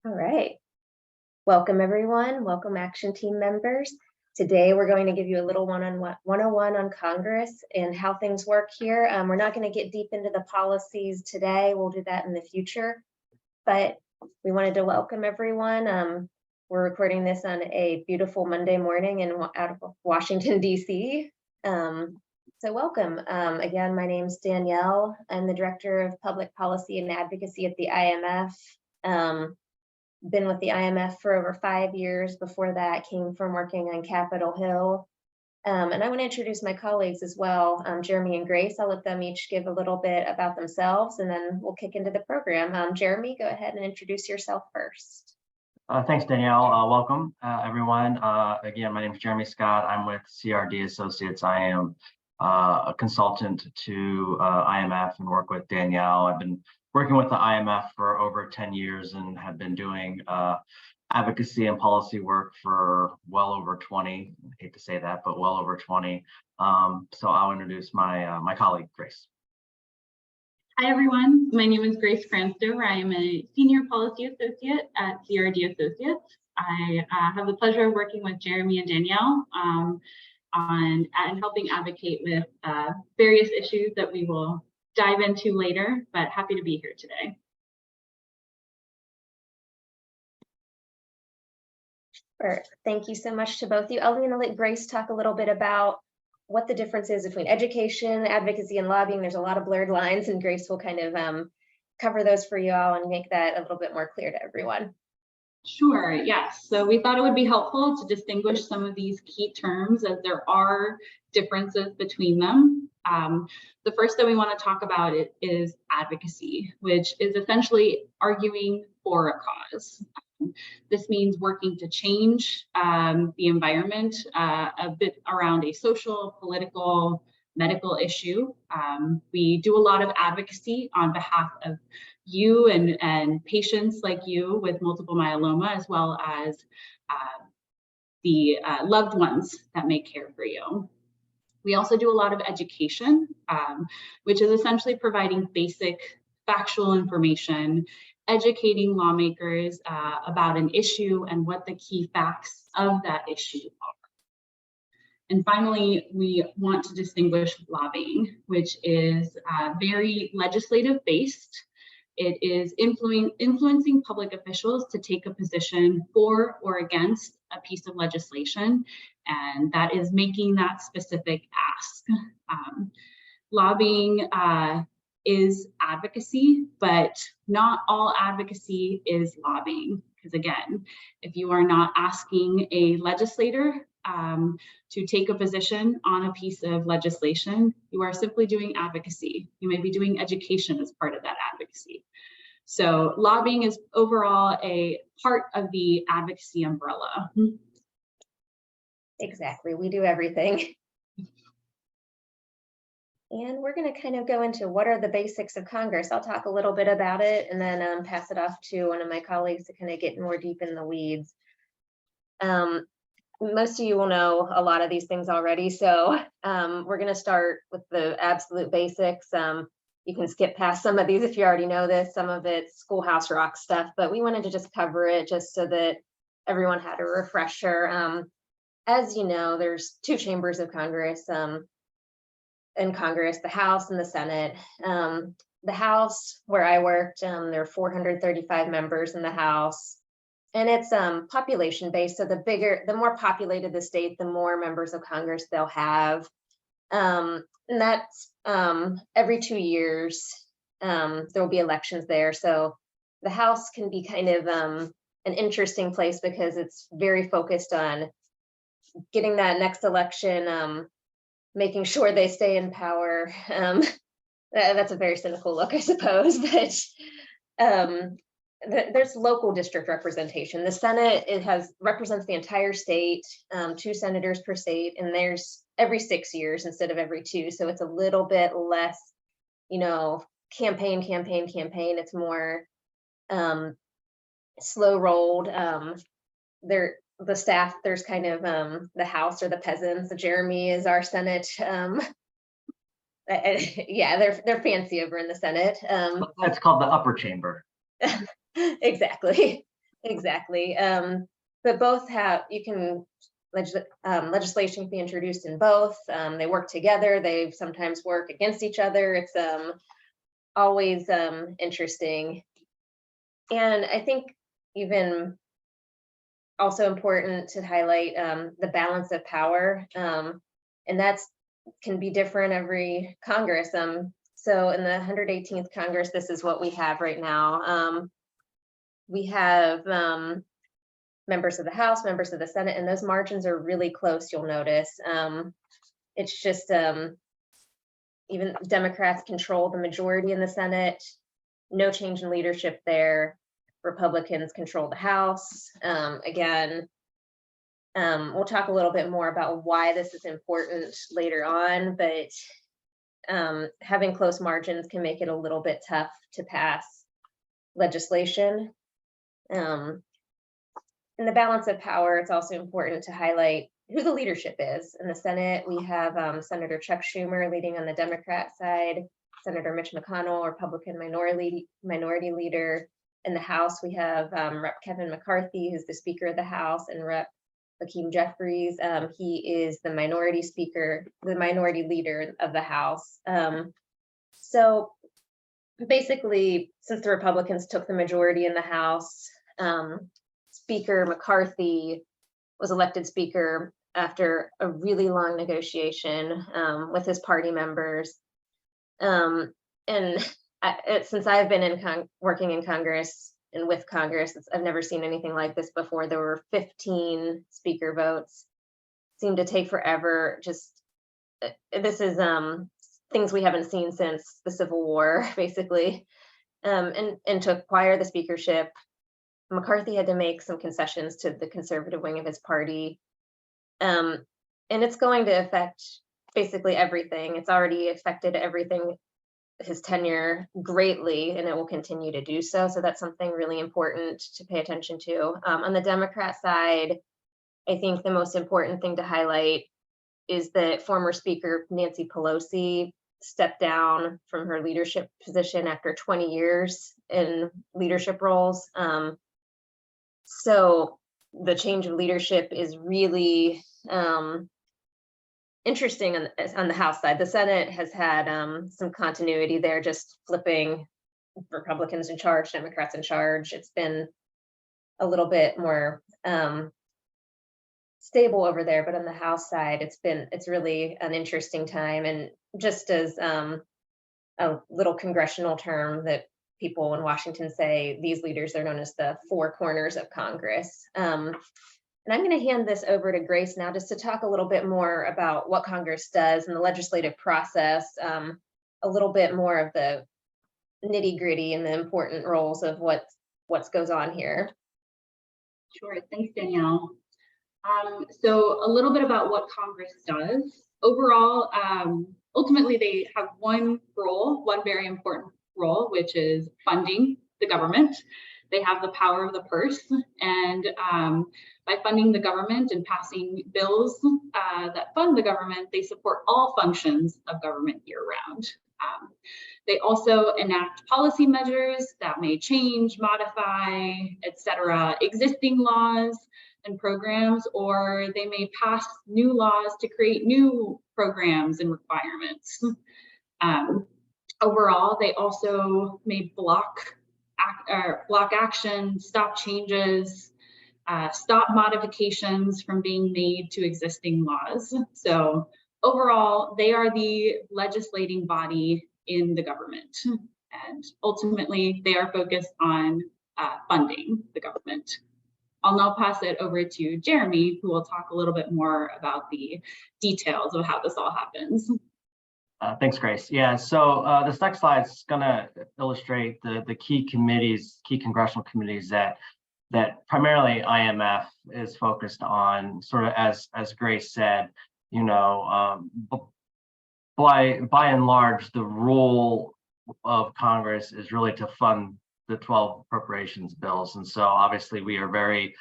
All right. Welcome, everyone. Welcome, Action Team members. Today, we're going to give you a little 101 on Congress and how things work here. We're not going to get deep into the policies today. We'll do that in the future. But we wanted to welcome everyone. We're recording this on a beautiful Monday morning out of Washington, D.C. So welcome. Again, my name's Danielle. I'm the Director of Public Policy and Advocacy at the IMF. Been with the IMF for over 5 years. Before that, came from working on Capitol Hill. And I want to introduce my colleagues as well, Jeremy and Grace. I'll let them each give a little bit about themselves, and then we'll kick into the program. Jeremy, go ahead and introduce yourself first. Thanks, Danielle. Welcome, everyone. Again, my name is Jeremy Scott. I'm with CRD Associates. I am a consultant to IMF and work with Danielle. I've been working with the IMF for over 10 years and have been doing advocacy and policy work for well over 20. I hate to say that, but well over 20. So I'll introduce my colleague, Grace. Hi, everyone. My name is Grace Cranstover. I am a Senior Policy Associate at CRD Associates. I have the pleasure of working with Jeremy and Danielle on helping advocate with various issues that we will dive into later, but happy to be here today. Sure. Thank you so much to both of you. I'm going to let Grace talk a little bit about what the difference is between education, advocacy, and lobbying. There's a lot of blurred lines, and Grace will kind of cover those for you all and make that a little bit more clear to everyone. Sure, yes. So we thought it would be helpful to distinguish some of these key terms, as there are differences between them. The first that we want to talk about is advocacy, which is essentially arguing for a cause. This means working to change the environment a bit around a social, political, medical issue. We do a lot of advocacy on behalf of you and patients like you with multiple myeloma, as well as the loved ones that may care for you. We also do a lot of education, which is essentially providing basic factual information, educating lawmakers about an issue and what the key facts of that issue are. And finally, we want to distinguish lobbying, which is very legislative based. It is influencing public officials to take a position for or against a piece of legislation, and that is making that specific ask. Lobbying is advocacy, but not all advocacy is lobbying. Because again, if you are not asking a legislator to take a position on a piece of legislation, you are simply doing advocacy. You may be doing education as part of that advocacy. So lobbying is overall a part of the advocacy umbrella. Exactly, we do everything. And we're going to kind of go into what are the basics of Congress. I'll talk a little bit about it and then pass it off to one of my colleagues to kind of get more deep in the weeds. Most of you will know a lot of these things already, so we're going to start with the absolute basics. You can skip past some of these if you already know this. Some of it's schoolhouse rock stuff, but we wanted to just cover it just so that everyone had a refresher. As you know, there's two chambers of Congress. In Congress, the House and the Senate. The House, where I worked, there are 435 members in the House, and it's population based. So the more populated the state, the more members of Congress they'll have. And that's every 2 years, there will be elections there. So the House can be kind of an interesting place because it's very focused on getting that next election, making sure they stay in power. That's a very cynical look, I suppose, but there's local district representation. The Senate, represents the entire state, 2 senators per state, and there's every 6 years instead of every 2. So it's a little bit less, campaign. It's more slow rolled. The staff, there's kind of the House or the peasants. Jeremy is our Senate. Yeah, they're fancy over in the Senate. That's called the upper chamber. Exactly. Exactly. But both have, legislation can be introduced in both. They work together. They sometimes work against each other. It's always interesting. And I think even also important to highlight the balance of power. And that's can be different every Congress. So in the 118th Congress, this is what we have right now. We have members of the House, members of the Senate, and those margins are really close, you'll notice. It's just even Democrats control the majority in the Senate, no change in leadership there. Republicans control the House. Again, we'll talk a little bit more about why this is important later on, but having close margins can make it a little bit tough to pass legislation. In the balance of power, it's also important to highlight who the leadership is. In the Senate, we have Senator Chuck Schumer leading on the Democrat side, Senator Mitch McConnell, Republican minority leader. In the House, we have Rep. Kevin McCarthy, who's the Speaker of the House, and Rep. Hakeem Jeffries. He is the minority speaker, the minority leader of the House. So basically, since the Republicans took the majority in the House, Speaker McCarthy was elected Speaker after a really long negotiation with his party members. Since I've been working in Congress and with Congress, I've never seen anything like this before. There were 15 speaker votes. Seemed to take forever. This is things we haven't seen since the Civil War, basically. And to acquire the speakership, McCarthy had to make some concessions to the conservative wing of his party. And it's going to affect basically everything. It's already affected everything, his tenure, greatly, and it will continue to do so. So that's something really important to pay attention to. On the Democrat side, I think the most important thing to highlight is that former Speaker Nancy Pelosi stepped down from her leadership position after 20 years in leadership roles. So the change of leadership is really interesting on the House side. The Senate has had some continuity there, just flipping Republicans in charge, Democrats in charge. It's been a little bit more stable over there, but on the House side, it's really an interesting time. And just as a little congressional term that people in Washington say, these leaders are known as the four corners of Congress. And I'm going to hand this over to Grace now just to talk a little bit more about what Congress does and the legislative process, a little bit more of the nitty gritty and the important roles of what goes on here. Sure, thanks, Danielle. So a little bit about what Congress does. Overall, ultimately, they have one very important role, which is funding the government. They have the power of the purse, and by funding the government and passing bills that fund the government, they support all functions of government year-round. They also enact policy measures that may change, modify, etc., existing laws and programs, or they may pass new laws to create new programs and requirements. Overall, they also may block action, stop changes, stop modifications from being made to existing laws. So overall, they are the legislating body in the government. And ultimately, they are focused on funding the government. I'll now pass it over to Jeremy, who will talk a little bit more about the details of how this all happens. Thanks, Grace. Yeah, so this next slide is going to illustrate the key committees, key congressional committees that primarily IMF is focused on. Sort of as Grace said, you know, by and large, the role of Congress is really to fund the 12 appropriations bills, and so obviously we are very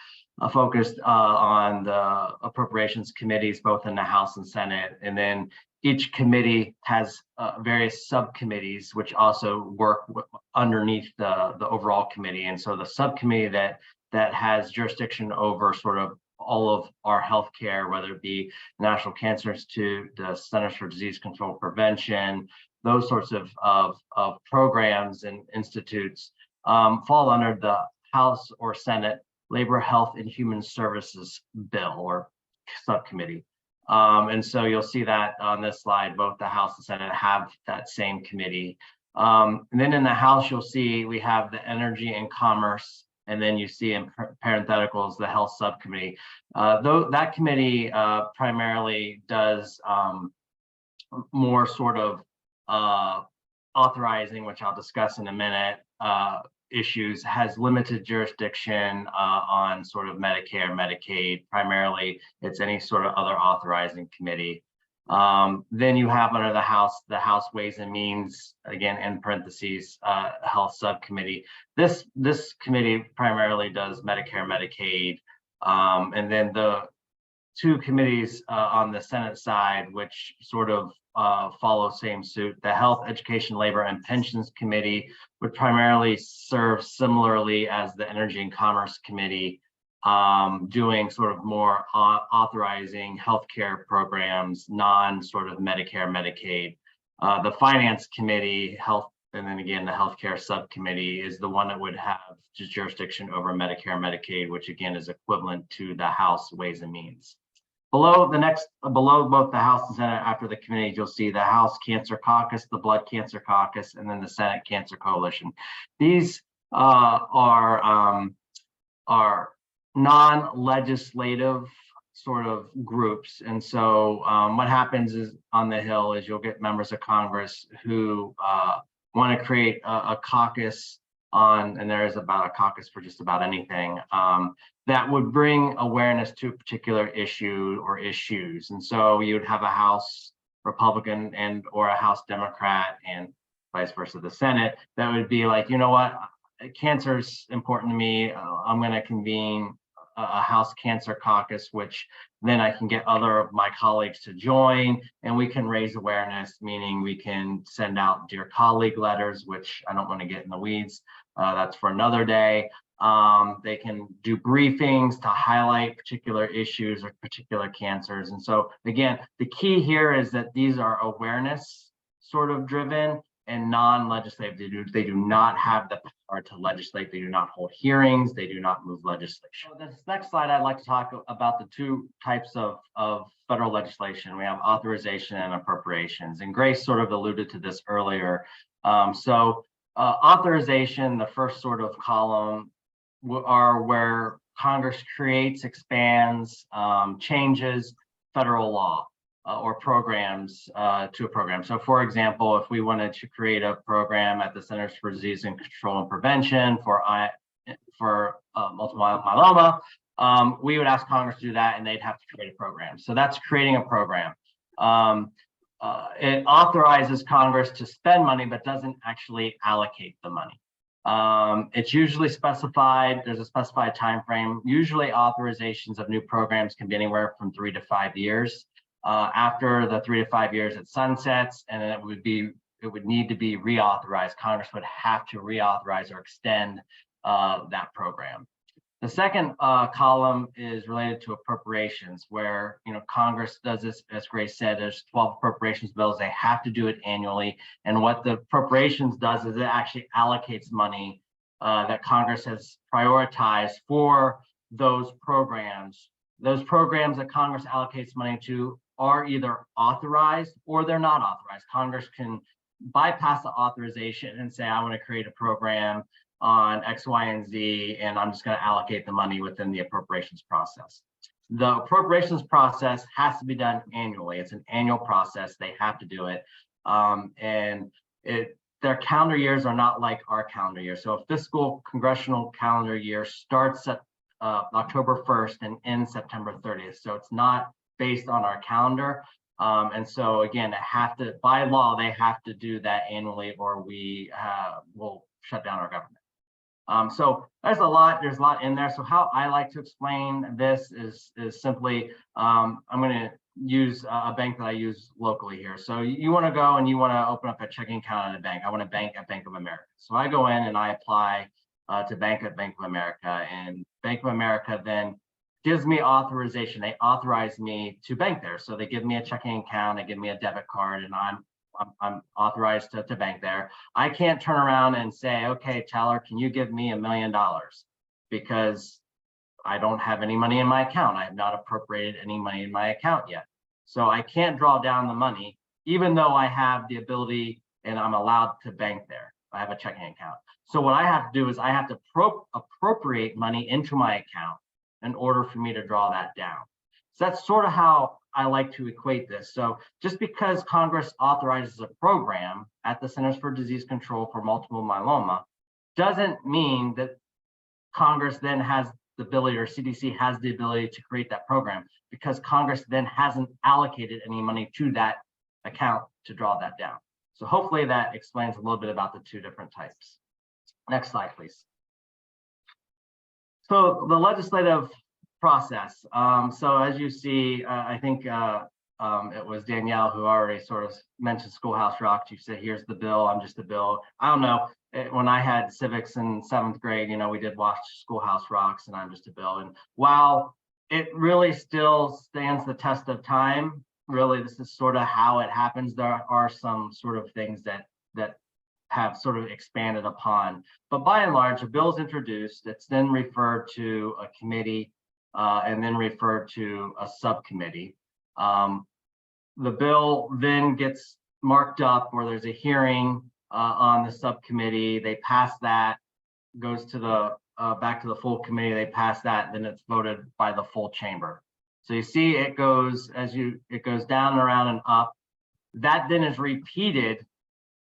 focused on the appropriations committees, both in the House and Senate, and then each committee has various subcommittees, which also work underneath the overall committee. And so the subcommittee that has jurisdiction over sort of all of our healthcare, whether it be National Cancer Institute, the Centers for Disease Control Prevention, those sorts of programs and institutes fall under the House or Senate Labor, Health, and Human Services Bill or subcommittee. And so you'll see that on this slide, both the House and Senate have that same committee. And then in the House, you'll see we have the Energy and Commerce, and then you see in parentheticals the Health Subcommittee. Though that committee primarily does more sort of authorizing, which I'll discuss in a minute, issues, has limited jurisdiction on sort of Medicare, Medicaid. Primarily, it's any sort of other authorizing committee. Then you have under the House Ways and Means, again in parentheses, Health Subcommittee. This committee primarily does Medicare, Medicaid, and then the two committees on the Senate side, which sort of follow same suit. The Health, Education, Labor, and Pensions Committee would primarily serve similarly as the Energy and Commerce Committee, doing sort of more authorizing healthcare programs, non sort of Medicare, Medicaid. The Finance Committee, Health, and then again, the Healthcare Subcommittee is the one that would have jurisdiction over Medicare, Medicaid, which again is equivalent to the House Ways and Means. Below both the House and Senate, after the committee, you'll see the House Cancer Caucus, the Blood Cancer Caucus, and then the Senate Cancer Coalition. These are non-legislative sort of groups. And so what happens is on the Hill is you'll get members of Congress who want to create a caucus on, and there is about a caucus for just about anything, that would bring awareness to a particular issue or issues. And so you would have a House Republican and or a House Democrat and vice versa, the Senate, that would be like, you know what, cancer is important to me. I'm going to convene a House Cancer Caucus, which then I can get other of my colleagues to join, and we can raise awareness, meaning we can send out Dear Colleague letters, which I don't want to get in the weeds. That's for another day. They can do briefings to highlight particular issues or particular cancers. And so again, the key here is that these are awareness sort of driven and non-legislative. They do not have the power to legislate. They do not hold hearings. They do not move legislation. So this next slide, I'd like to talk about the two types of federal legislation. We have authorization and appropriations. And Grace sort of alluded to this earlier. Authorization, the first sort of column, are where Congress creates, expands, changes federal law or programs to a program. So for example, if we wanted to create a program at the Centers for Disease and Control and Prevention for multiple myeloma, we would ask Congress to do that and they'd have to create a program. So that's creating a program. It authorizes Congress to spend money, but doesn't actually allocate the money. It's usually specified, there's a specified time frame. Usually authorizations of new programs can be anywhere from 3 to 5 years. After the 3 to 5 years, it sunsets, and then it would need to be reauthorized. Congress would have to reauthorize or extend that program. The second column is related to appropriations, where Congress does this, as Grace said, there's 12 appropriations bills. They have to do it annually. And what the appropriations does is it actually allocates money that Congress has prioritized for those programs. Those programs that Congress allocates money to are either authorized or they're not authorized. Congress can bypass the authorization and say, I want to create a program on X, Y, and Z, and I'm just going to allocate the money within the appropriations process. The appropriations process has to be done annually. It's an annual process. They have to do it. Their calendar years are not like our calendar year. So a fiscal congressional calendar year starts at October 1st and ends September 30th. So it's not based on our calendar. And so again, by law, they have to do that annually or we will shut down our government. So there's a lot in there. So how I like to explain this is simply, I'm going to use a bank that I use locally here. So you want to go and you want to open up a checking account at a bank. I want to bank at Bank of America. So I go in and I apply to bank at Bank of America, and Bank of America then gives me authorization. They authorize me to bank there. So they give me a checking account, they give me a debit card, and I'm authorized to bank there. I can't turn around and say, okay, teller, can you give me $1 million? Because I don't have any money in my account. I have not appropriated any money in my account yet. So I can't draw down the money, even though I have the ability and I'm allowed to bank there. I have a checking account. So what I have to do is I have to appropriate money into my account in order for me to draw that down. So that's sort of how I like to equate this. So just because Congress authorizes a program at the Centers for Disease Control for multiple myeloma doesn't mean that Congress then has the ability, or CDC has the ability to create that program, because Congress then hasn't allocated any money to that account to draw that down. So hopefully that explains a little bit about the two different types. Next slide, please. So the legislative process. So as you see, I think it was Danielle who already sort of mentioned Schoolhouse Rock. You said, here's the bill, I'm just a bill. I don't know. When I had civics in 7th grade, we did watch Schoolhouse Rocks and I'm just a bill. And while it really still stands the test of time, really, this is sort of how it happens. There are some sort of things that have sort of expanded upon. But by and large, a bill is introduced, it's then referred to a committee and then referred to a subcommittee. The bill then gets marked up, or there's a hearing on the subcommittee. They pass that, goes to the back to the full committee. They pass that, then it's voted by the full chamber. So you see, it goes it goes down and around and up. That then is repeated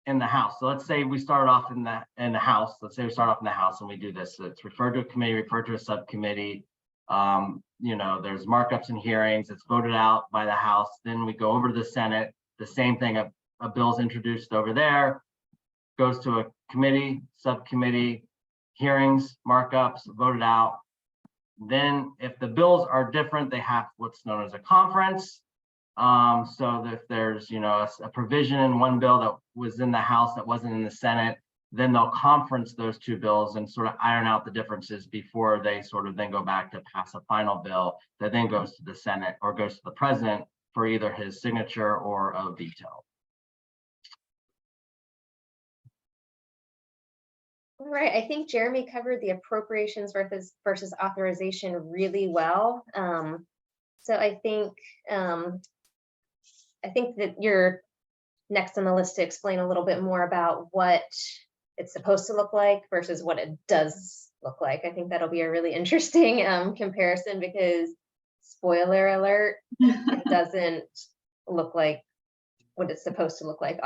in the House. So let's say we start off in the House. Let's say we start off in the House and we do this. So it's referred to a committee, referred to a subcommittee. There's markups and hearings. It's voted out by the House. Then we go over to the Senate. The same thing. A bill's introduced over there, goes to a committee, subcommittee, hearings, markups, voted out. Then if the bills are different, they have what's known as a conference. So if there's a provision in one bill that was in the House that wasn't in the Senate, then they'll conference those two bills and sort of iron out the differences before they sort of then go back to pass a final bill that then goes to the Senate or goes to the president for either his signature or a veto. All right, I think Jeremy covered the appropriations versus authorization really well. So I think that you're next on the list to explain a little bit more about what it's supposed to look like versus what it does look like. I think that'll be a really interesting comparison, because spoiler alert, it doesn't look like what it's supposed to look like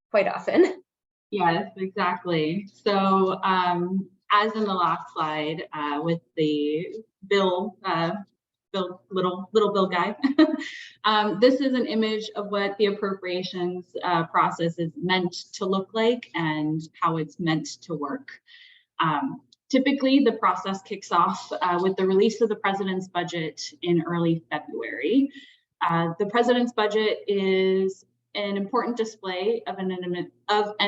quite often. Yes, exactly. So as in the last slide with the bill, little bill guy, this is an image of what the appropriations process is meant to look like and how it's meant to work. Typically, the process kicks off with the release of the president's budget in early February. The president's budget is an important display of an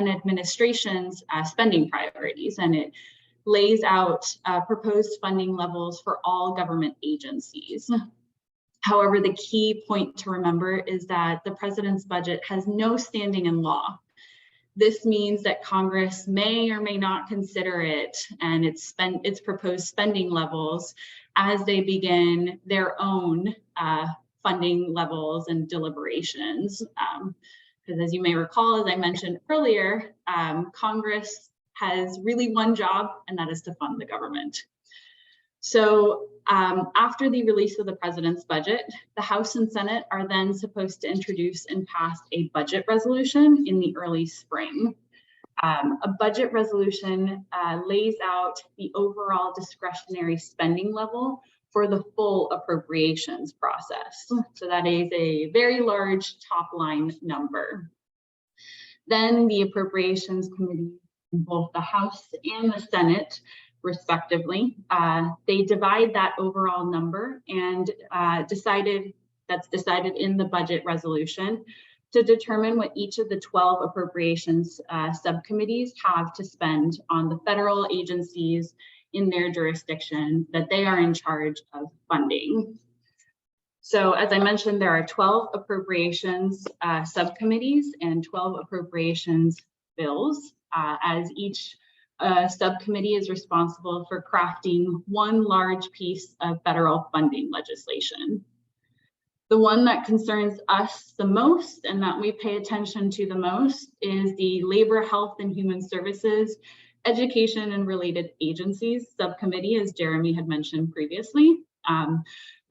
administration's spending priorities, and it lays out proposed funding levels for all government agencies. However, the key point to remember is that the president's budget has no standing in law. This means that Congress may or may not consider it and its proposed spending levels as they begin their own funding levels and deliberations. Because as you may recall, as I mentioned earlier, Congress has really one job, and that is to fund the government. So after the release of the president's budget, the House and Senate are then supposed to introduce and pass a budget resolution in the early spring. A budget resolution lays out the overall discretionary spending level for the full appropriations process. So that is a very large top line number. Then the Appropriations Committee in both the House and the Senate, respectively, they divide that overall number and decided that's decided in the budget resolution to determine what each of the 12 appropriations subcommittees have to spend on the federal agencies in their jurisdiction that they are in charge of funding. So as I mentioned, there are 12 appropriations subcommittees and 12 appropriations bills, as each subcommittee is responsible for crafting one large piece of federal funding legislation. The one that concerns us the most and that we pay attention to the most is the Labor, Health, and Human Services, Education and Related Agencies Subcommittee, as Jeremy had mentioned previously.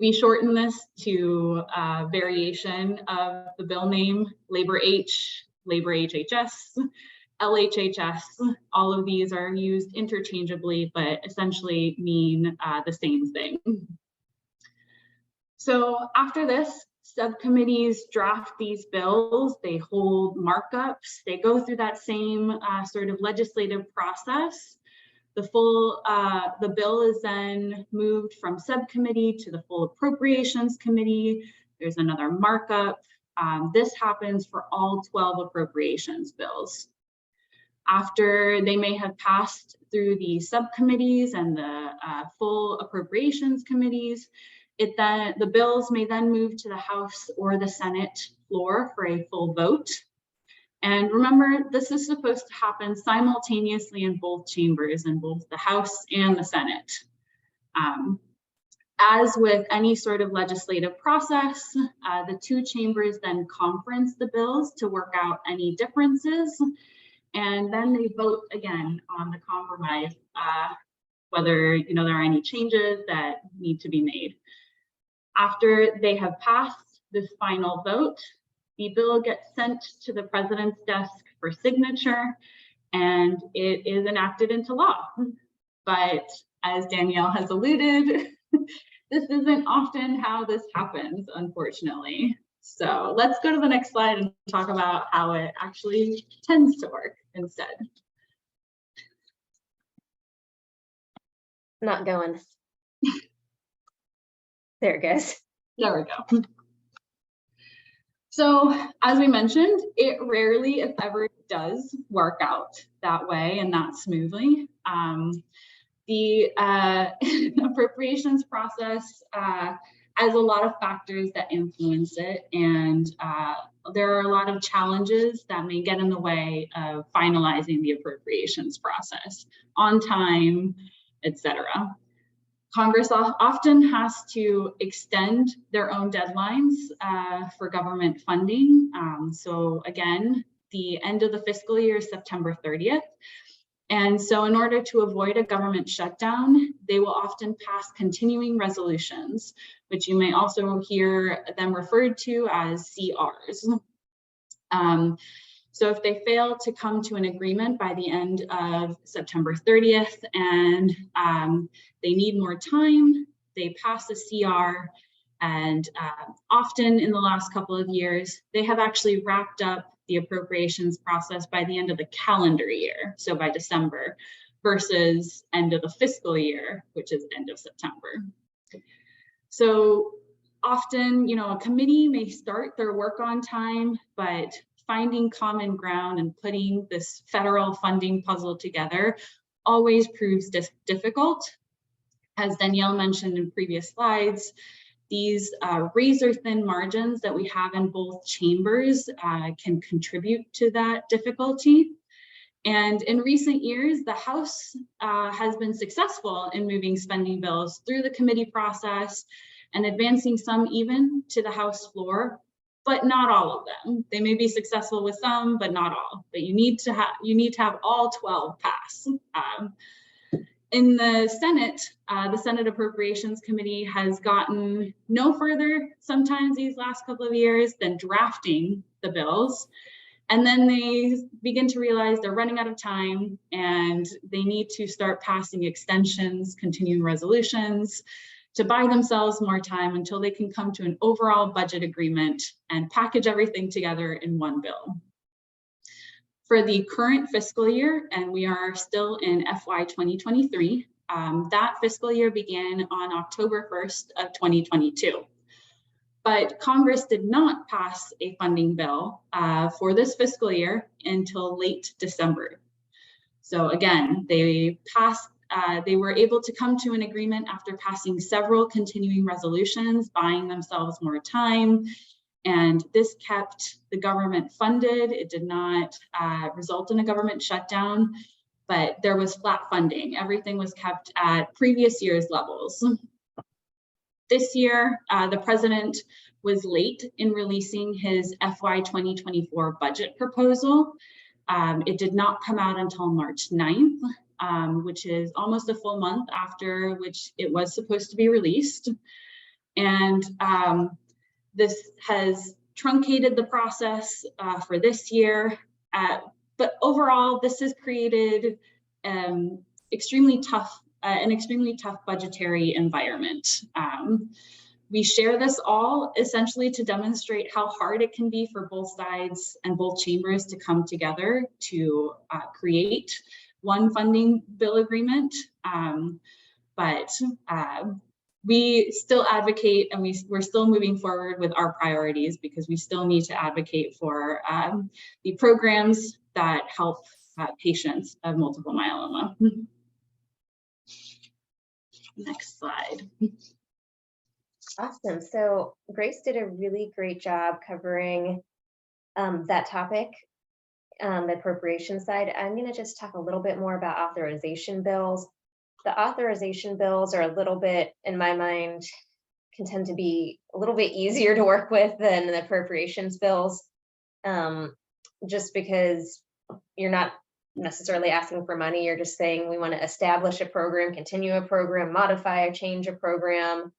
We shorten this to a variation of the bill name, Labor H, Labor HHS, LHHS. All of these are used interchangeably, but essentially mean the same thing. So after this, subcommittees draft these bills, they hold markups, they go through that same sort of legislative process. The bill is then moved from subcommittee to the full Appropriations Committee. There's another markup. This happens for all 12 appropriations bills. After they may have passed through the subcommittees and the full Appropriations Committees, the bills may then move to the House or the Senate floor for a full vote. And remember, this is supposed to happen simultaneously in both chambers, in both the House and the Senate. As with any sort of legislative process, the two chambers then conference the bills to work out any differences, and then they vote again on the compromise, whether there are any changes that need to be made. After they have passed this final vote, the bill gets sent to the president's desk for signature, and it is enacted into law. But as Danielle has alluded, this isn't often how this happens, unfortunately. So let's go to the next slide and talk about how it actually tends to work instead. Not going. There it goes. There we go. So as we mentioned, it rarely, if ever, does work out that way and that smoothly. The appropriations process has a lot of factors that influence it, and there are a lot of challenges that may get in the way of finalizing the appropriations process on time, etc. Congress often has to extend their own deadlines for government funding. So again, the end of the fiscal year is September 30th. And so in order to avoid a government shutdown, they will often pass continuing resolutions, which you may also hear them referred to as CRs. So if they fail to come to an agreement by the end of September 30th and they need more time, they pass a CR, and often in the last couple of years, they have actually wrapped up the appropriations process by the end of the calendar year, so by December, versus end of the fiscal year, which is end of September. So often, a committee may start their work on time, but finding common ground and putting this federal funding puzzle together always proves difficult. As Danielle mentioned in previous slides, these razor-thin margins that we have in both chambers can contribute to that difficulty. And in recent years, the House has been successful in moving spending bills through the committee process and advancing some even to the House floor, but not all of them. They may be successful with some, but not all. But you need to have all 12 pass. In the Senate Appropriations Committee has gotten no further sometimes these last couple of years than drafting the bills. And then they begin to realize they're running out of time and they need to start passing extensions, continuing resolutions to buy themselves more time until they can come to an overall budget agreement and package everything together in one bill. For the current fiscal year, and we are still in FY 2023, that fiscal year began on October 1st of 2022. But Congress did not pass a funding bill for this fiscal year until late December. So again, they were able to come to an agreement after passing several continuing resolutions, buying themselves more time. And this kept the government funded. It did not result in a government shutdown, but there was flat funding. Everything was kept at previous year's levels. This year, the president was late in releasing his FY 2024 budget proposal. It did not come out until March 9th, which is almost a full month after which it was supposed to be released. And this has truncated the process for this year. But overall, this has created an extremely tough budgetary environment. We share this all essentially to demonstrate how hard it can be for both sides and both chambers to come together to create one funding bill agreement. But we still advocate, and we're still moving forward with our priorities because we still need to advocate for the programs that help patients of multiple myeloma. Next slide. Awesome. So Grace did a really great job covering that topic, the appropriation side. I'm going to just talk a little bit more about authorization bills. The authorization bills are a little bit, in my mind, can tend to be a little bit easier to work with than the appropriations bills, just because you're not necessarily asking for money. You're just saying we want to establish a program, continue a program, modify or change a program.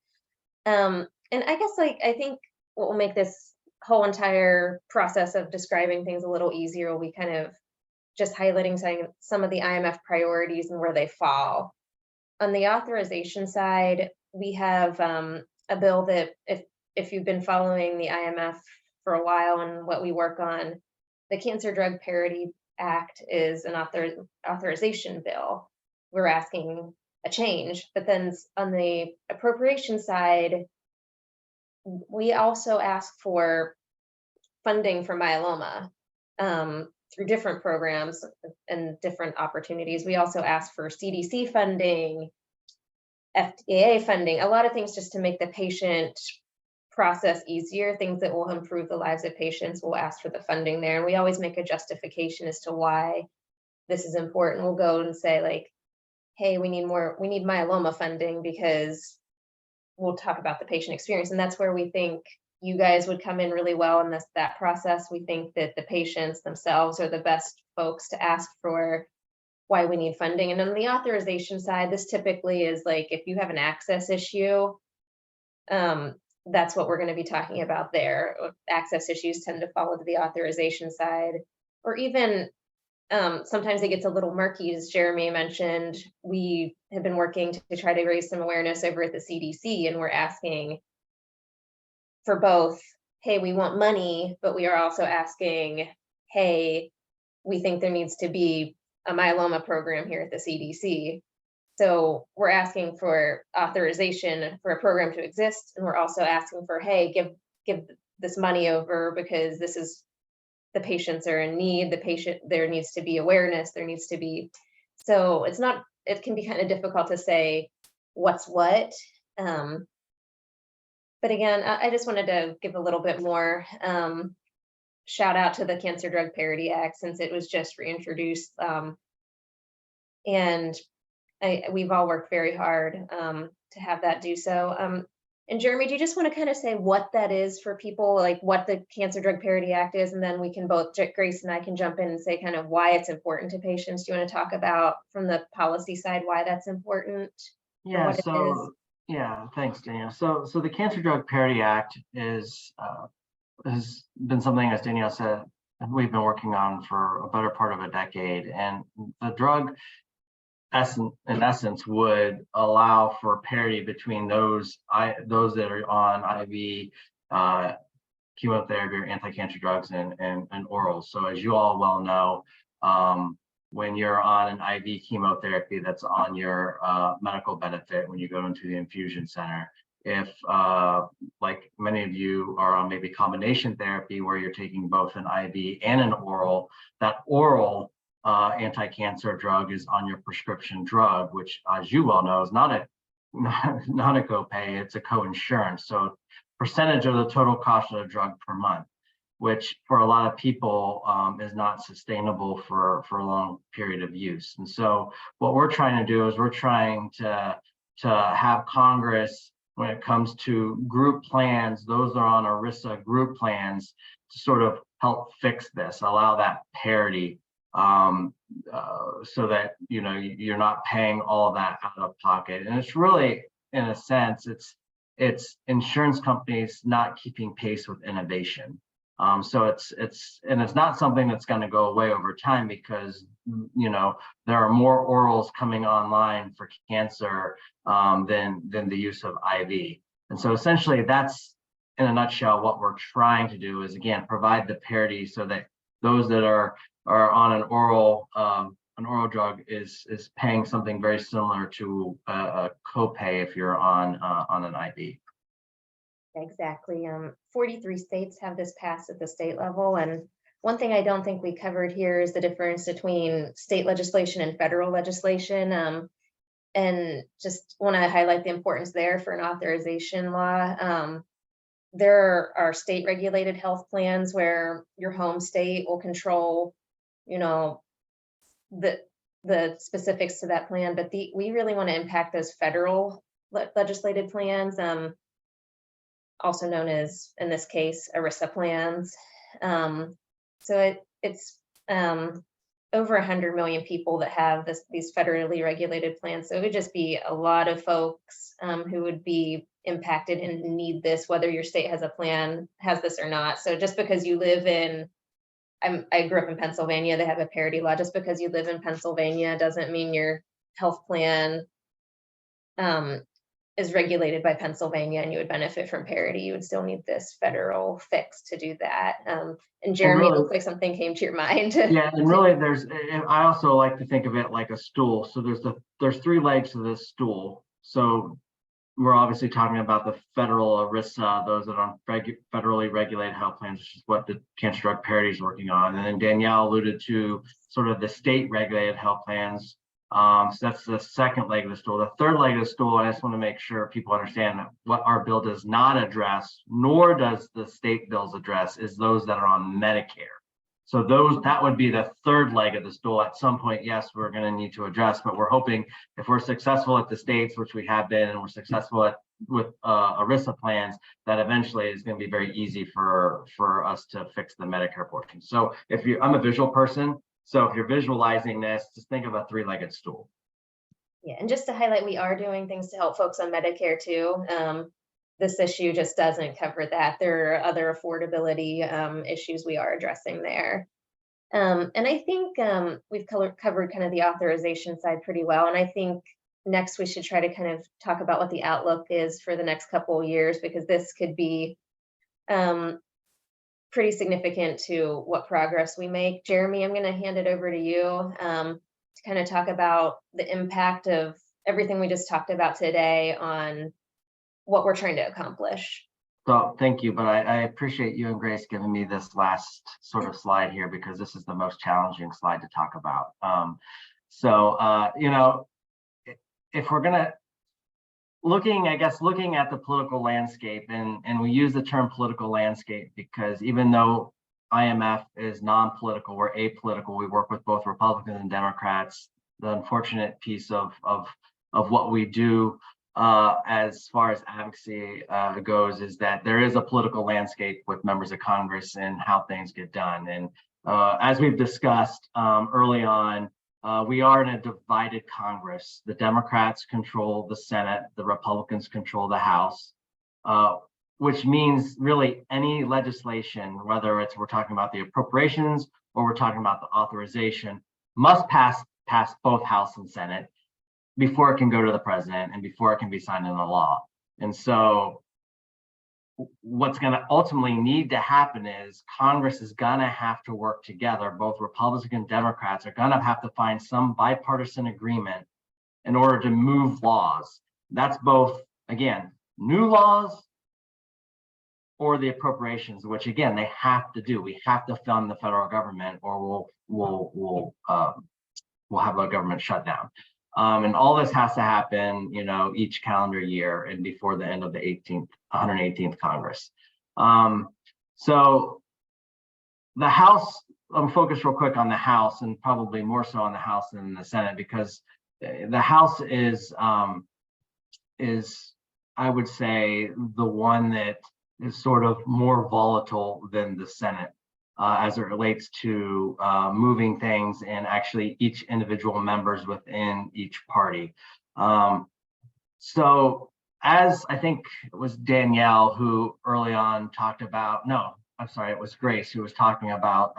And I guess I think what will make this whole entire process of describing things a little easier will be kind of just highlighting some of the IMF priorities and where they fall. On the authorization side, we have a bill that if you've been following the IMF for a while and what we work on, the Cancer Drug Parity Act is an authorization bill. We're asking a change, but then on the appropriation side, we also ask for funding for myeloma through different programs and different opportunities. We also ask for CDC funding, FDA funding, a lot of things just to make the patient process easier, things that will improve the lives of patients. We'll ask for the funding there. And we always make a justification as to why this is important. We'll go and say like, hey, we need myeloma funding because we'll talk about the patient experience. And that's where we think you guys would come in really well in that process. We think that the patients themselves are the best folks to ask for why we need funding. And on the authorization side, this typically is like, if you have an access issue, that's what we're going to be talking about there. Access issues tend to follow to the authorization side, or even sometimes it gets a little murky. As Jeremy mentioned, we have been working to try to raise some awareness over at the CDC, and we're asking for both, hey, we want money, but we are also asking, hey, we think there needs to be a myeloma program here at the CDC. So we're asking for authorization for a program to exist, and we're also asking for, hey, give this money over because this is, the patients are in need, there needs to be awareness, there needs to be, so it can be kind of difficult to say what's what. But again, I just wanted to give a little bit more shout out to the Cancer Drug Parity Act since it was just reintroduced. And we've all worked very hard to have that do so. And Jeremy, do you just want to kind of say what that is for people, like what the Cancer Drug Parity Act is, and then we can both, Grace and I can jump in and say kind of why it's important to patients. Do you want to talk about from the policy side why that's important? Yeah, yeah, thanks, Danielle. So the Cancer Drug Parity Act has been something, as Danielle said, we've been working on for a better part of a decade, and the drug in essence would allow for parity between those that are on IV chemotherapy or anti-cancer drugs and orals. So as you all well know, when you're on an IV chemotherapy that's on your medical benefit, when you go into the infusion center, if like many of you are on maybe combination therapy where you're taking both an IV and an oral, that oral anti-cancer drug is on your prescription drug, which, as you well know, is not a copay, it's a co-insurance. So percentage of the total cost of the drug per month, which for a lot of people is not sustainable for a long period of use. And so what we're trying to do is we're trying to have Congress, when it comes to group plans, those that are on ERISA group plans, to sort of help fix this, allow that parity, so that you're not paying all that out of pocket. And it's really, in a sense, it's insurance companies not keeping pace with innovation. So it's not something that's going to go away over time, because there are more orals coming online for cancer than the use of IV. And so essentially, that's, in a nutshell, what we're trying to do is, again, provide the parity so that those that are on an oral drug is paying something very similar to a copay if you're on an IV. Exactly. 43 states have this passed at the state level. And one thing I don't think we covered here is the difference between state legislation and federal legislation. And just want to highlight the importance there for an authorization law. There are state regulated health plans where your home state will control, the specifics to that plan, but we really want to impact those federal legislated plans, also known as, in this case, ERISA plans. So it's over 100 million people that have these federally regulated plans. So it would just be a lot of folks who would be impacted and need this, whether your state has this or not. So just because you live in, I grew up in Pennsylvania, they have a parity law. Just because you live in Pennsylvania doesn't mean your health plan is regulated by Pennsylvania and you would benefit from parity. You would still need this federal fix to do that. And Jeremy, it looks like something came to your mind. Yeah, and really I also like to think of it like a stool. So there's three legs to this stool. So we're obviously talking about the federal ERISA, those that are on federally regulated health plans, which is what the cancer drug parity is working on. And then Danielle alluded to sort of the state regulated health plans. So that's the second leg of the stool. The third leg of the stool, I just want to make sure people understand that what our bill does not address, nor does the state bills address, is those that are on Medicare. So that would be the third leg of the stool. At some point, yes, we're going to need to address, but we're hoping if we're successful at the states, which we have been, and we're successful with ERISA plans, that eventually is going to be very easy for us to fix the Medicare portion. So I'm a visual person. So if you're visualizing this, just think of a three-legged stool. Yeah, and just to highlight, we are doing things to help folks on Medicare too. This issue just doesn't cover that. There are other affordability issues we are addressing there. And I think we've covered kind of the authorization side pretty well. And I think next we should try to kind of talk about what the outlook is for the next couple of years, because this could be pretty significant to what progress we make. Jeremy, I'm going to hand it over to you to kind of talk about the impact of everything we just talked about today on what we're trying to accomplish. So thank you, but I appreciate you and Grace giving me this last sort of slide here, because this is the most challenging slide to talk about. If we're gonna looking at the political landscape, and we use the term political landscape because even though IMF is non-political, we're apolitical. We work with both Republicans and Democrats. The unfortunate piece of what we do as far as advocacy goes is that there is a political landscape with members of Congress and how things get done. And as we've discussed early on, we are in a divided Congress. The Democrats control the Senate, the Republicans control the House, which means really any legislation, whether we're talking about the appropriations or we're talking about the authorization, must pass both House and Senate before it can go to the president and before it can be signed into law. And so what's going to ultimately need to happen is Congress is going to have to work together. Both Republicans and Democrats are going to have to find some bipartisan agreement in order to move laws. That's both, again, new laws or the appropriations, which again they have to do. We have to fund the federal government, or we'll have a government shutdown. And all this has to happen, each calendar year and before the end of the 118th Congress. So the House, I'm focused real quick on the House, and probably more so on the House than the Senate, because the House is I would say the one that is sort of more volatile than the Senate as it relates to moving things and actually each individual members within each party. So as I think it was Danielle who early on talked about, no, I'm sorry, it was Grace who was talking about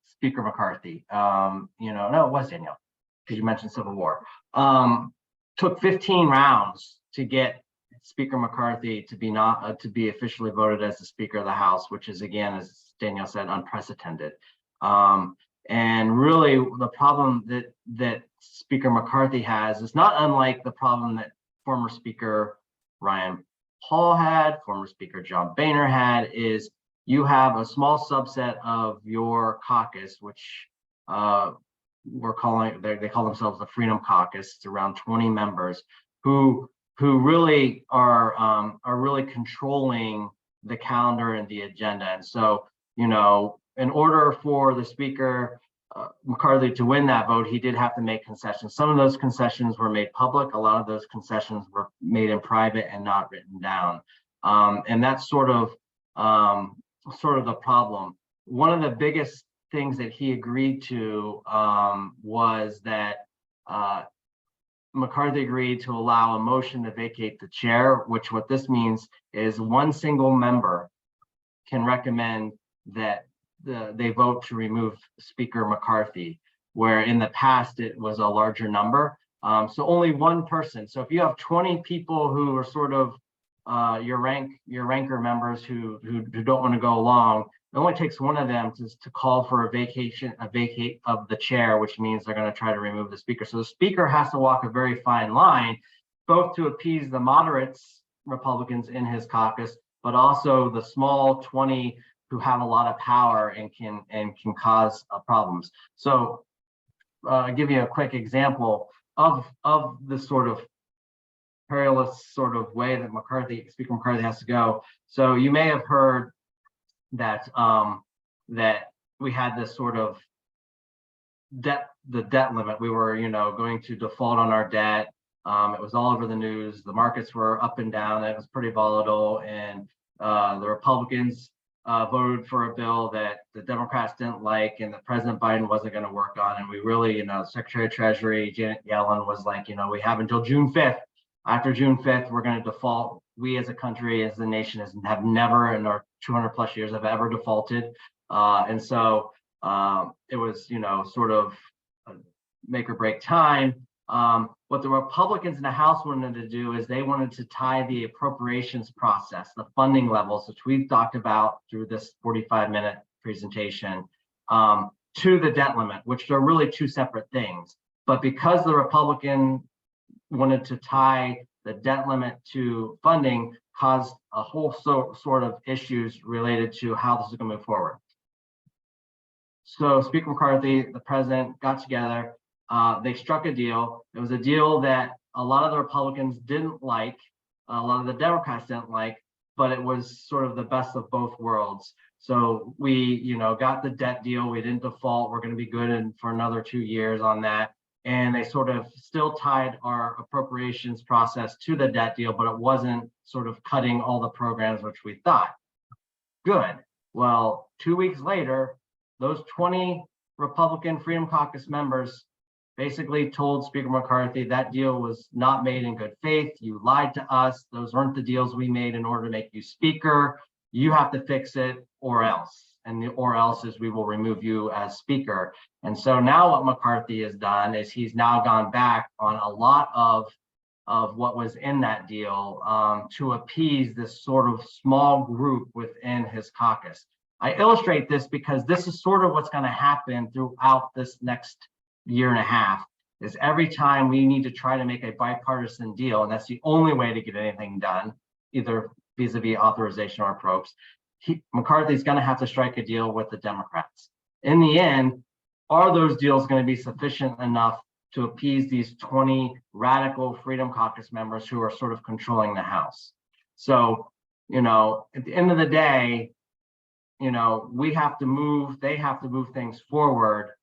Speaker McCarthy. No, it was Danielle, because you mentioned Civil War. Took 15 rounds to get Speaker McCarthy to be officially voted as the Speaker of the House, which is, again, as Danielle said, unprecedented. And really, the problem that Speaker McCarthy has is not unlike the problem that former Speaker Ryan Paul had, former Speaker John Boehner had, is you have a small subset of your caucus, which they call themselves the Freedom Caucus. It's around 20 members who really are really controlling the calendar and the agenda. And so, in order for the Speaker McCarthy to win that vote, he did have to make concessions. Some of those concessions were made public. A lot of those concessions were made in private and not written down. And that's sort of the problem. One of the biggest things that he agreed to was that McCarthy agreed to allow a motion to vacate the chair, which what this means is one single member can recommend that they vote to remove Speaker McCarthy, where in the past it was a larger number. So only one person. So if you have 20 people who are sort of your ranker members who don't want to go along, it only takes one of them to call for a vacate of the chair, which means they're going to try to remove the Speaker. So the Speaker has to walk a very fine line, both to appease the moderates Republicans in his caucus, but also the small 20 who have a lot of power and can cause problems. So I'll give you a quick example of this sort of perilous sort of way that Speaker McCarthy has to go. So you may have heard that that we had this sort of debt limit. We were, going to default on our debt. It was all over the news. The markets were up and down. It was pretty volatile, and the Republicans voted for a bill that the Democrats didn't like and that President Biden wasn't going to work on. And we really, Secretary of Treasury Janet Yellen was like, we have until June 5th. After June 5th, we're going to default. We as a country, as a nation, have never in our 200 plus years have ever defaulted. And so it was, sort of make or break time. What the Republicans in the House wanted to do is they wanted to tie the appropriations process, the funding levels, which we've talked about through this 45-minute presentation, to the debt limit, which are really two separate things. But because the Republican wanted to tie the debt limit to funding, caused a whole sort of issues related to how this is going to move forward. So Speaker McCarthy, the president, got together. They struck a deal. It was a deal that a lot of the Republicans didn't like, a lot of the Democrats didn't like, but it was sort of the best of both worlds. So we, got the debt deal. We didn't default. We're going to be good for another 2 years on that. And they sort of still tied our appropriations process to the debt deal, but it wasn't sort of cutting all the programs, which we thought. Good. Well, 2 weeks later, those 20 Republican Freedom Caucus members basically told Speaker McCarthy that deal was not made in good faith. You lied to us. Those weren't the deals we made in order to make you Speaker. You have to fix it or else. And the or else is we will remove you as Speaker. And so now what McCarthy has done is he's now gone back on a lot of what was in that deal to appease this sort of small group within his caucus. I illustrate this because this is sort of what's going to happen throughout this next year and a half, is every time we need to try to make a bipartisan deal, and that's the only way to get anything done, either vis-a-vis authorization or approps, McCarthy's going to have to strike a deal with the Democrats. In the end, are those deals going to be sufficient enough to appease these 20 radical Freedom Caucus members who are sort of controlling the House? So, you know, at the end of the day, you know, we have to move, they have to move things forward,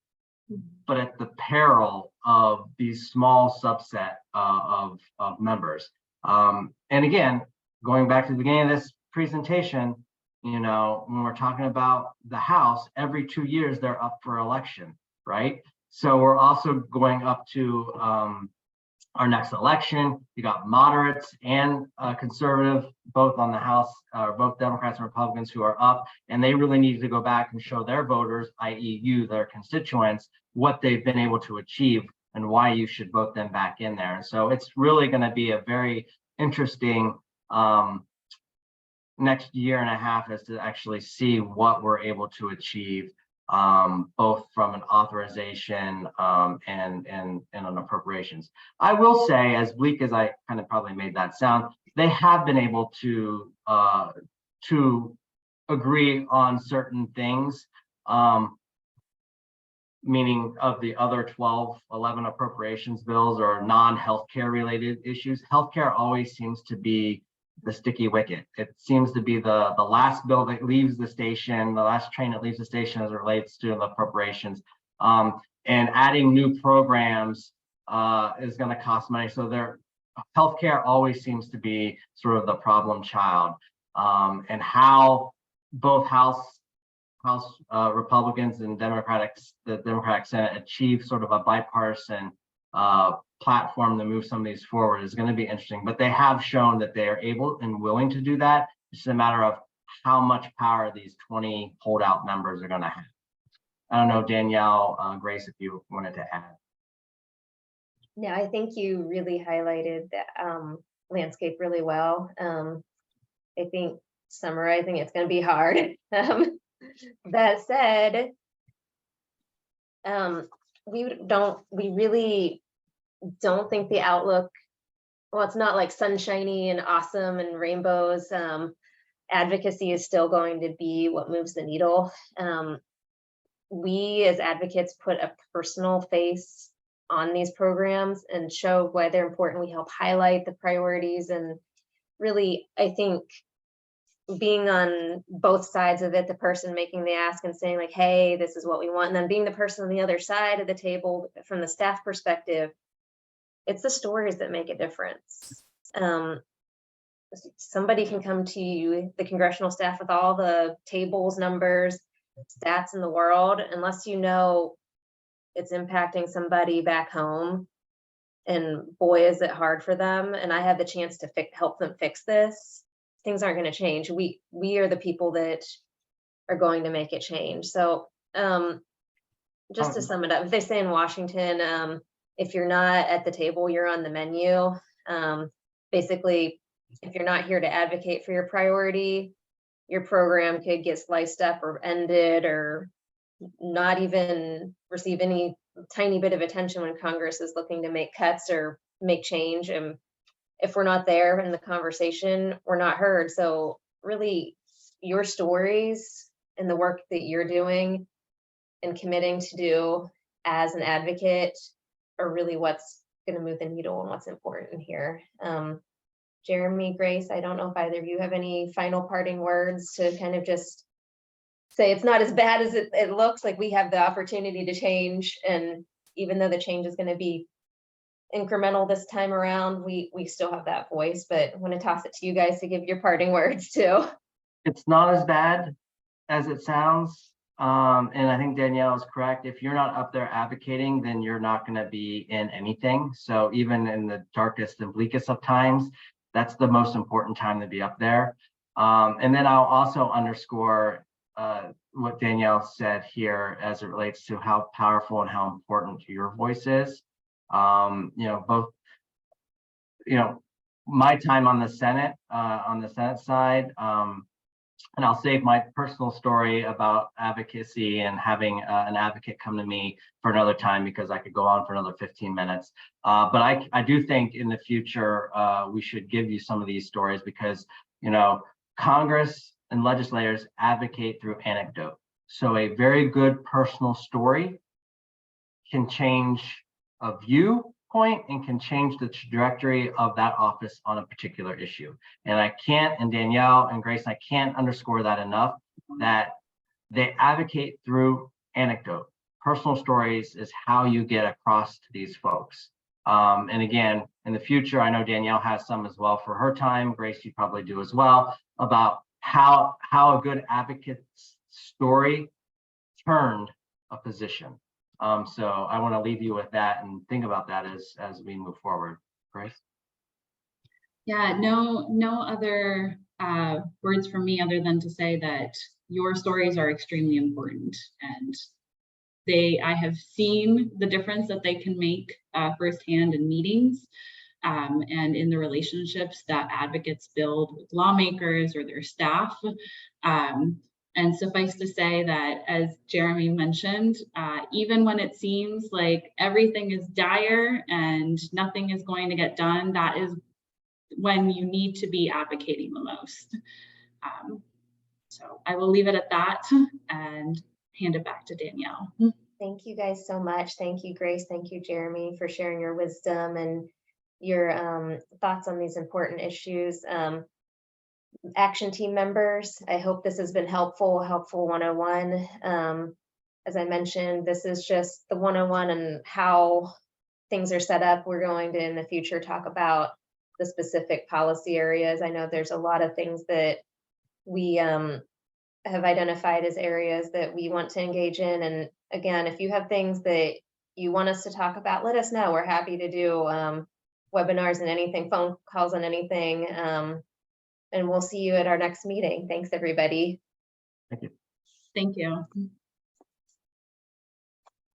but at the peril of these small subset of members. And again, going back to the beginning of this presentation, you know, when we're talking about the House, every 2 years they're up for election, right? So we're also going up to our next election. You got moderates and conservative, both on the House, both Democrats and Republicans who are up, and they really need to go back and show their voters, i.e. you, their constituents, what they've been able to achieve and why you should vote them back in there. And so it's really going to be a very interesting next year and a half as to actually see what we're able to achieve, both from an authorization and an appropriations. I will say, as bleak as I kind of probably made that sound, they have been able to agree on certain things, meaning of the other 11 appropriations bills or non-healthcare related issues. Healthcare always seems to be the sticky wicket. It seems to be the last bill that leaves the station, the last train that leaves the station as it relates to the appropriations. And adding new programs is going to cost money. So healthcare always seems to be sort of the problem child. And how both House Republicans and the Democratic Senate achieve sort of a bipartisan platform to move some of these forward is going to be interesting, but they have shown that they are able and willing to do that. It's just a matter of how much power these 20 holdout members are going to have. I don't know, Danielle, Grace, if you wanted to add. Yeah, I think you really highlighted the landscape really well. I think summarizing it's going to be hard. That said, we really don't think the outlook, well, it's not like sunshiny and awesome and rainbows. Advocacy is still going to be what moves the needle. We as advocates put a personal face on these programs and show why they're important. We help highlight the priorities, and really, I think being on both sides of it, the person making the ask and saying like, hey, this is what we want, and then being the person on the other side of the table from the staff perspective, it's the stories that make a difference. Somebody can come to you, the congressional staff, with all the tables, numbers, stats in the world, unless you know it's impacting somebody back home, and boy, is it hard for them. And I have the chance to help them fix this. Things aren't going to change. We are the people that are going to make it change. So just to sum it up, if they say in Washington, if you're not at the table, you're on the menu. Basically, if you're not here to advocate for your priority, your program could get sliced up or ended or not even receive any tiny bit of attention when Congress is looking to make cuts or make change. And if we're not there in the conversation, we're not heard. So really, your stories and the work that you're doing and committing to do as an advocate are really what's going to move the needle and what's important here. Jeremy, Grace, I don't know if either of you have any final parting words to kind of just say it's not as bad as it looks. Like, we have the opportunity to change, and even though the change is going to be incremental this time around, we still have that voice. But I want to toss it to you guys to give your parting words too. It's not as bad as it sounds. And I think Danielle is correct. If you're not up there advocating, then you're not going to be in anything. So even in the darkest and bleakest of times, that's the most important time to be up there. And then I'll also underscore what Danielle said here as it relates to how powerful and how important your voice is. Both, my time on the Senate side, and I'll save my personal story about advocacy and having an advocate come to me for another time, because I could go on for another 15 minutes. But I do think in the future, we should give you some of these stories, because, you know, Congress and legislators advocate through anecdote. So a very good personal story can change a viewpoint and can change the trajectory of that office on a particular issue. And I can't, and Danielle and Grace, I can't underscore that enough, that they advocate through anecdote. Personal stories is how you get across to these folks. And again, in the future, I know Danielle has some as well for her time. Grace, you probably do as well, about how a good advocate's story turned a position. So I want to leave you with that and think about that as we move forward. Grace? Yeah, no other words from me other than to say that your stories are extremely important, and I have seen the difference that they can make firsthand in meetings and in the relationships that advocates build with lawmakers or their staff. And suffice to say that, as Jeremy mentioned, even when it seems like everything is dire and nothing is going to get done, that is when you need to be advocating the most. So I will leave it at that and hand it back to Danielle. Thank you guys so much. Thank you, Grace. Thank you, Jeremy, for sharing your wisdom and your thoughts on these important issues. Action team members, I hope this has been helpful 101. As I mentioned, this is just the 101 and how things are set up. We're going to, in the future, talk about the specific policy areas. I know there's a lot of things that we have identified as areas that we want to engage in. And again, if you have things that you want us to talk about, let us know. We're happy to do webinars and anything, phone calls and anything. And we'll see you at our next meeting. Thanks, everybody. Thank you. Thank you.